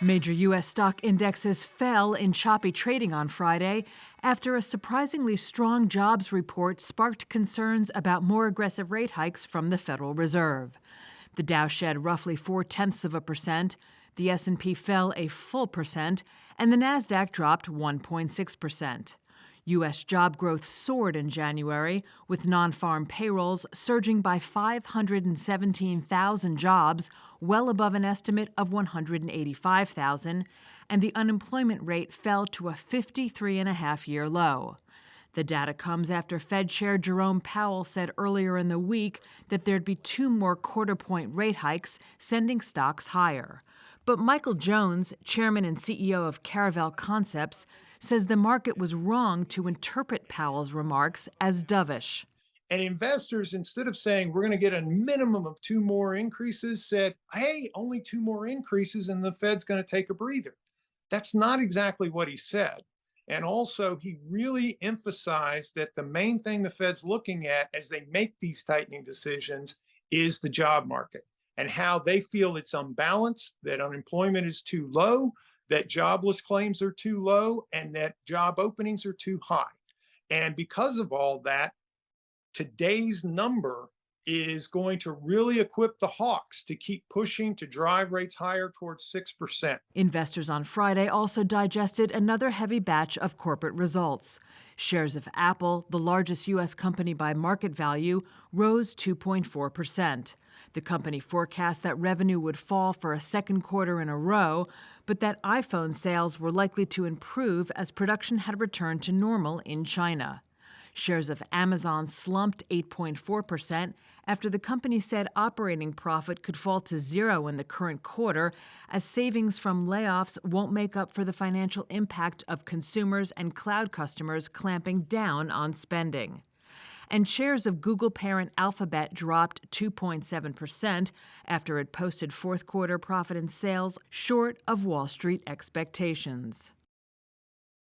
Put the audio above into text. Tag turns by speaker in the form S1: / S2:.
S1: Major U.S. stock indexes fell in choppy trading on Friday after a surprisingly strong jobs report sparked concerns about more aggressive rate hikes from the Federal Reserve. The Dow shed roughly 0.4%, the S&P fell a full percent, and the Nasdaq dropped 1.6%. U.S. job growth soared in January, with non-farm payrolls surging by 517,000 jobs, well above an estimate of 185,000, and the unemployment rate fell to a 53.5-year low. The data comes after Fed Chair Jerome Powell said earlier in the week that there'd be 2 more quarter-point rate hikes, sending stocks higher. But Michael Jones, chairman and CEO of Caravel Concepts, says the market was wrong to interpret Powell's remarks as dovish.
S2: And investors, instead of saying we're going to get a minimum of 2 more increases, said, hey, only 2 more increases and the Fed's going to take a breather. That's not exactly what he said. And also, he really emphasized that the main thing the Fed's looking at as they make these tightening decisions is the job market and how they feel it's unbalanced, that unemployment is too low, that jobless claims are too low, and that job openings are too high. And because of all that, today's number is going to really equip the hawks to keep pushing to drive rates higher towards 6%.
S1: Investors on Friday also digested another heavy batch of corporate results. Shares of Apple, the largest U.S. company by market value, rose 2.4%. The company forecast that revenue would fall for a second quarter in a row, but that iPhone sales were likely to improve as production had returned to normal in China. Shares of Amazon slumped 8.4% after the company said operating profit could fall to zero in the current quarter as savings from layoffs won't make up for the financial impact of consumers and cloud customers clamping down on spending. And shares of Google parent Alphabet dropped 2.7% after it posted fourth quarter profit and sales short of Wall Street expectations.